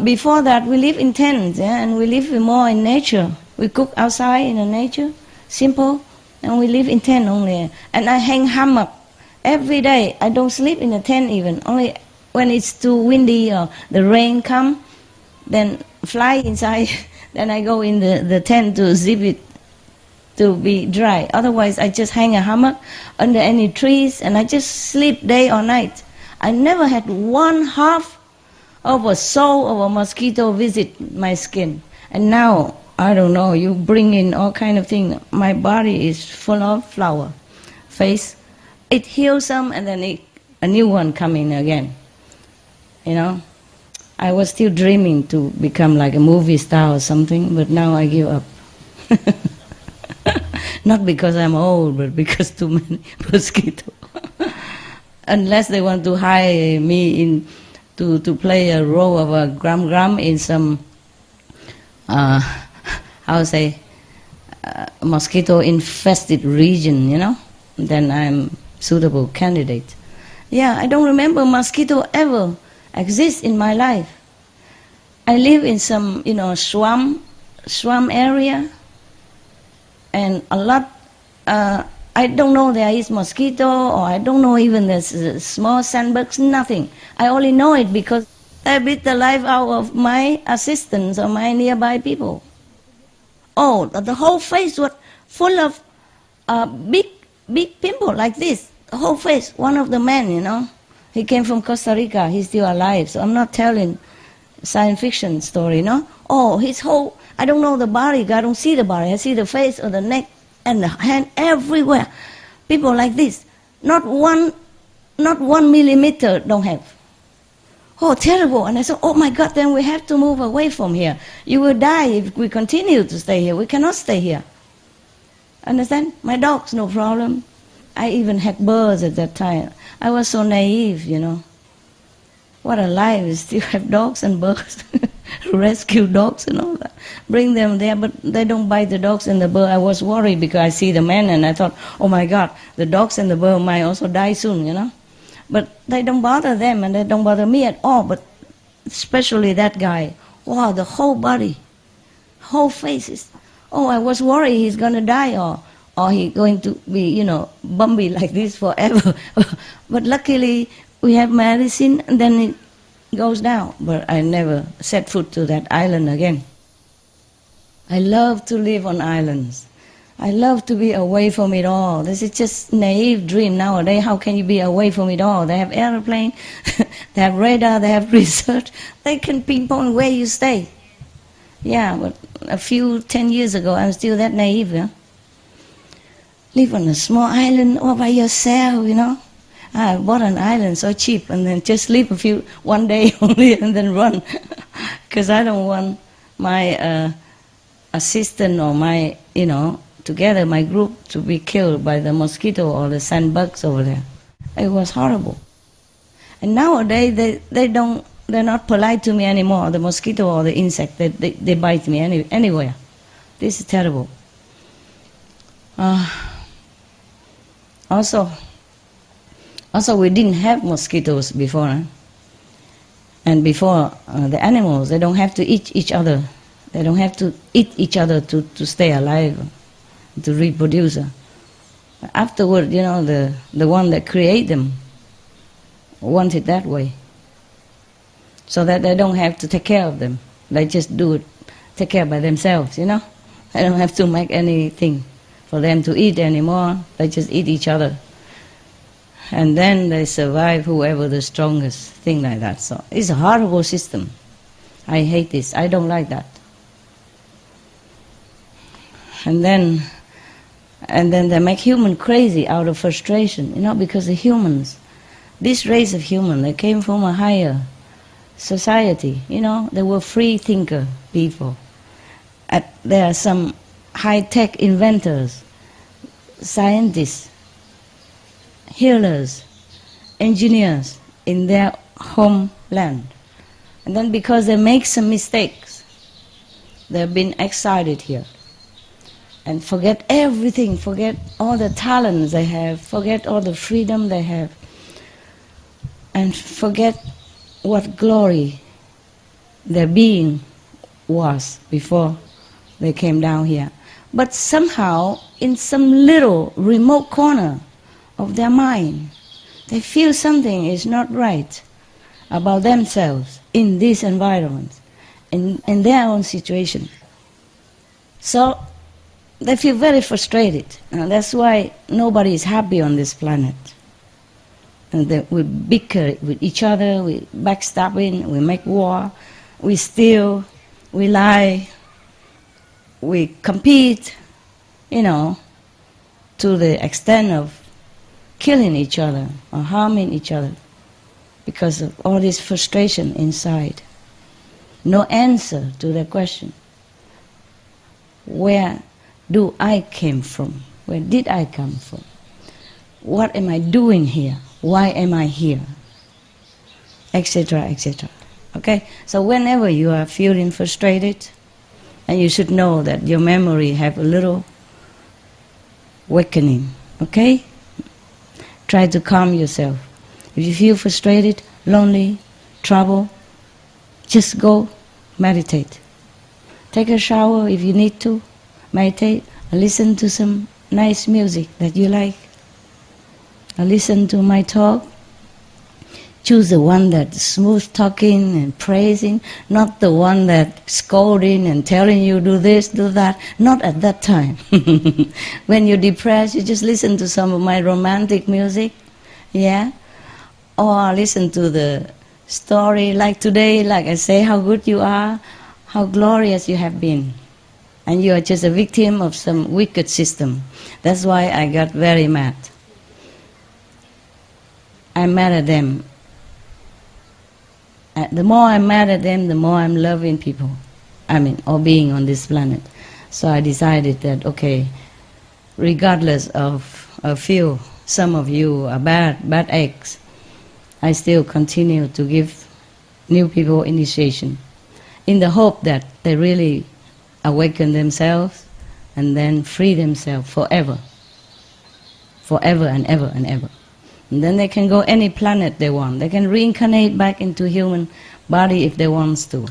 Before that, we live in tents, and we live more in nature. We cook outside in the nature, simple, and we live in tent only. And I hang hammock every day. I don't sleep in a tent even. Only when it's too windy or the rain come, then fly inside. Then I go in the tent to zip it to be dry. Otherwise, I just hang a hammock under any trees, and I just sleep day or night. I never had one half of a soul of a mosquito visit my skin. And now, I don't know, you bring in all kind of things. My body is full of flower, face. It heals some, and then a new one come in again. I was still dreaming to become like a movie star or something, but now I give up. Not because I'm old, but because too many mosquitoes. Unless they want to hire me to play a role of a gram in some, mosquito-infested region, then I'm suitable candidate. Yeah, I don't remember mosquito ever exist in my life. I live in some, swamp area, and a lot, I don't know there is mosquito, or I don't know even there's small sandbugs, nothing. I only know it because I beat the life out of my assistants or my nearby people. Oh, the whole face was full of big pimple like this. The whole face. One of the men, he came from Costa Rica. He's still alive, so I'm not telling science fiction story, Oh, his whole, I don't know the body. I don't see the body. I see the face or the neck and the hand everywhere. People like this. Not one millimeter don't have. Oh, terrible. And I said, oh my God, then we have to move away from here. You will die if we continue to stay here. We cannot stay here. Understand? My dogs, no problem. I even had birds at that time. I was so naive, What a life, we still have dogs and birds. Rescue dogs and all that. Bring them there, but they don't bite the dogs and the bird. I was worried because I see the man and I thought, oh my God, the dogs and the bird might also die soon, But they don't bother them and they don't bother me at all, but especially that guy. Wow, the whole body, whole face is, oh, I was worried he's going to die or or he going to be, you know, bumpy like this forever. But luckily we have medicine, and then it goes down. But I never set foot to that island again. I love to live on islands. I love to be away from it all. This is just naive dream nowadays. How can you be away from it all? They have airplane, they have radar, they have research. They can pinpoint where you stay. Yeah, but a few 10 years ago, I'm still that naive. Yeah? Live on a small island all by yourself, you know. I bought an island so cheap, and then just live one day only, and then run, because I don't want my assistant or my, you know, together my group to be killed by the mosquito or the sand bugs over there. It was horrible. And nowadays they're not polite to me anymore. The mosquito or the insect, they bite me anywhere. This is terrible. Also we didn't have mosquitoes before. And before, the animals, they don't have to eat each other. They don't have to eat each other to stay alive, to reproduce. Afterward, you know, the one that create them want it that way, so that they don't have to take care of them. They just take care by themselves, you know. They don't have to make anything for them to eat anymore. They just eat each other. And then they survive, whoever the strongest, thing like that. So it's a horrible system. I hate this. I don't like that. And then they make human crazy out of frustration, you know, because the humans, this race of human, they came from a higher society, you know. They were free thinker people. There are some high-tech inventors, scientists, healers, engineers in their homeland. And then because they make some mistakes, they've been exiled here. And forget everything, forget all the talents they have, forget all the freedom they have, and forget what glory their being was before they came down here. But somehow, in some little remote corner of their mind, they feel something is not right about themselves in this environment, in their own situation. So they feel very frustrated, and that's why nobody is happy on this planet. And we bicker with each other, we backstabbing, we make war, we steal, we lie, we compete, you know, to the extent of killing each other or harming each other because of all this frustration inside. No answer to the question, where do I came from? Where did I come from? What am I doing here? Why am I here? Etc., etc. Okay? So whenever you are feeling frustrated, and you should know that your memory have a little awakening. Okay? Try to calm yourself. If you feel frustrated, lonely, trouble, just go meditate. Take a shower if you need to. Meditate, listen to some nice music that you like. Listen to my talk. Choose the one that's smooth talking and praising, not the one that scolding and telling you do this, do that. Not at that time. When you're depressed, you just listen to some of my romantic music, yeah? Or listen to the story like today, like I say, how good you are, how glorious you have been. And you are just a victim of some wicked system. That's why I got very mad. I'm mad at them. The more I'm mad at them, the more I'm loving people. Or being on this planet. So I decided that, okay, regardless of some of you are bad eggs, I still continue to give new people initiation in the hope that they really awaken themselves and then free themselves forever. Forever and ever and ever. And then they can go any planet they want. They can reincarnate back into human body if they want to.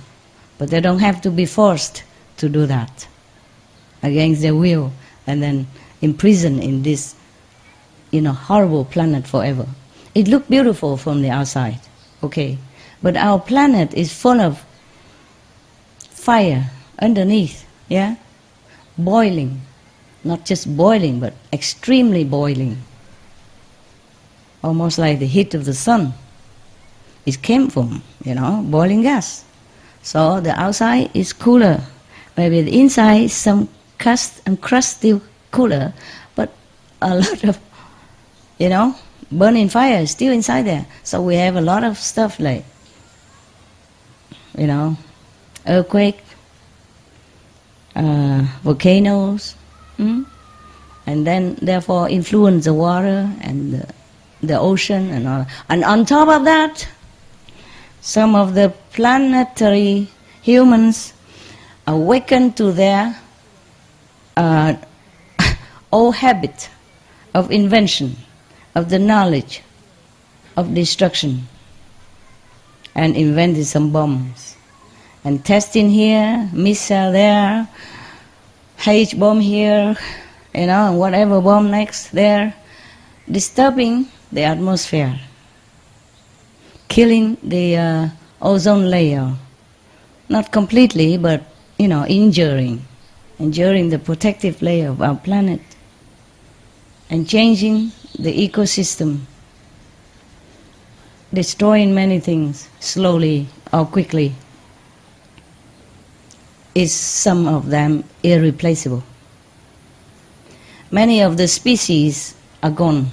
But they don't have to be forced to do that against their will. And then imprisoned in this, horrible planet forever. It looked beautiful from the outside, okay, but our planet is full of fire underneath, yeah, boiling, not just boiling, but extremely boiling, almost like the heat of the sun. It came from, boiling gas. So the outside is cooler, maybe the inside some crust still cooler, but a lot of, burning fire is still inside there. So we have a lot of stuff like, earthquake, volcanoes, and then therefore influence the water and the ocean and all. And on top of that, some of the planetary humans awaken to their old habit of invention, of the knowledge of destruction, and invented some bombs. And testing here, missile there, H bomb here, and whatever bomb next there, disturbing the atmosphere, killing the ozone layer, not completely, but injuring the protective layer of our planet, and changing the ecosystem, destroying many things slowly or quickly. Is some of them irreplaceable. Many of the species are gone,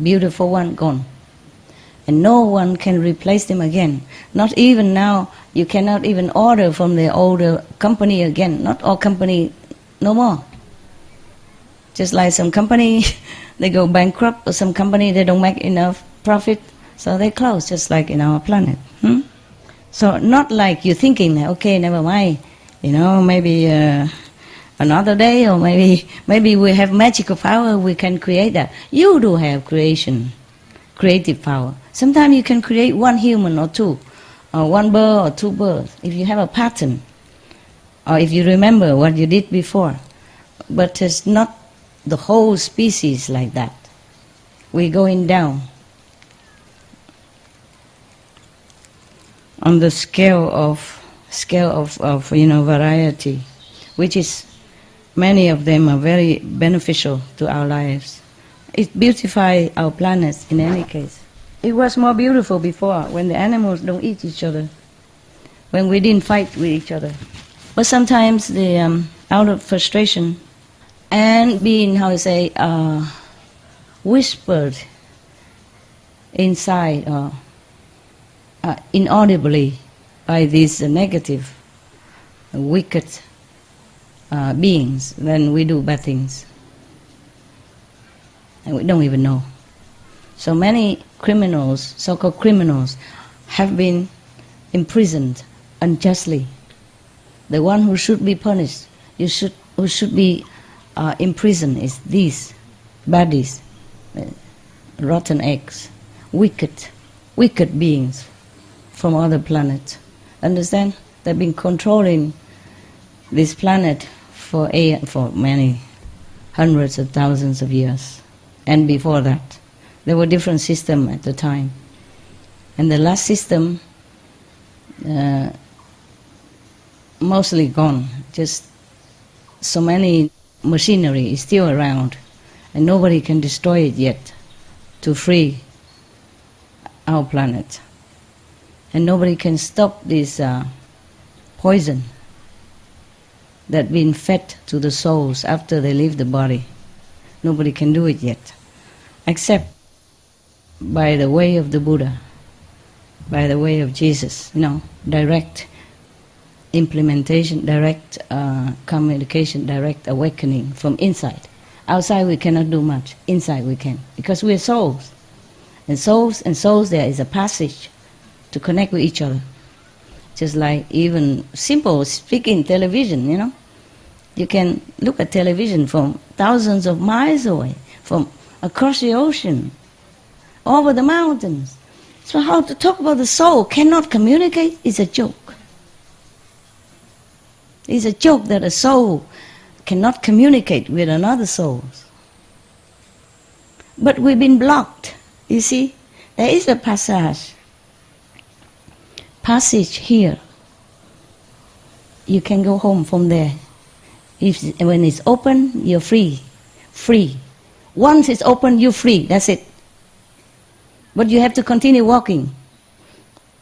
beautiful one gone, and no one can replace them again. Not even now, you cannot even order from the older company again. Not all company, no more. Just like some company, they go bankrupt, or some company, they don't make enough profit, so they close, just like in our planet. So not like you're thinking, okay, never mind, maybe another day, or maybe we have magical power, we can create that. You do have creative power. Sometimes you can create one human or two, or one bird or two birds, if you have a pattern, or if you remember what you did before. But it's not the whole species like that. We're going down on the scale of variety, which is, many of them are very beneficial to our lives. It beautifies our planet in any case. It was more beautiful before, when the animals don't eat each other, when we didn't fight with each other. But sometimes out of frustration and being, whispered inside, or inaudibly, by these negative, wicked beings, then we do bad things. And we don't even know. So many criminals, so-called criminals, have been imprisoned unjustly. The one who should be punished, who should be imprisoned, is these baddies, rotten eggs, wicked beings from other planets. Understand? They've been controlling this planet for many hundreds of thousands of years. And before that, there were different systems at the time. And the last system, mostly gone. Just so many machinery is still around, and nobody can destroy it yet to free our planet. And nobody can stop this poison that been fed to the souls after they leave the body. Nobody can do it yet, except by the way of the Buddha, by the way of Jesus, direct implementation, direct communication, direct awakening from inside. Outside we cannot do much, inside we can, because we are souls. And souls there is a passage to connect with each other. Just like even simple speaking television, You can look at television from thousands of miles away, from across the ocean, over the mountains. So how to talk about the soul cannot communicate is a joke. It's a joke that a soul cannot communicate with another soul. But we've been blocked. You see, there is a passage here. You can go home from there. When it's open, you're free. Free. Once it's open, you're free. That's it. But you have to continue walking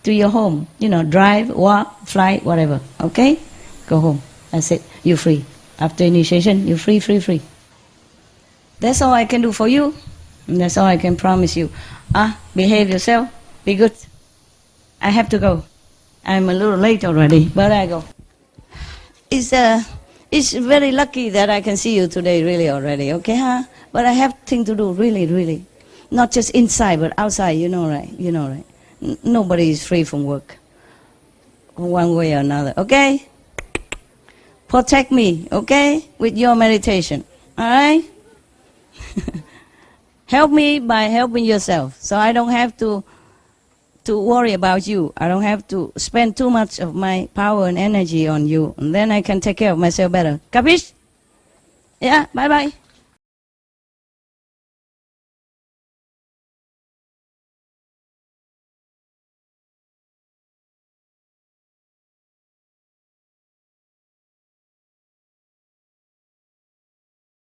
to your home. You know, drive, walk, fly, whatever. Okay? Go home. That's it. You're free. After initiation, you're free, free, free. That's all I can do for you. And that's all I can promise you. Behave yourself. Be good. I have to go. I'm a little late already, but I go. It's very lucky that I can see you today, really, already, okay, huh? But I have things to do, really, really. Not just inside, but outside, you know, right? You know, right? Nobody is free from work, one way or another, okay? Protect me, okay, with your meditation, all right? Help me by helping yourself, so I don't have to worry about you. I don't have to spend too much of my power and energy on you, and then I can take care of myself better. Capish? Yeah, bye-bye.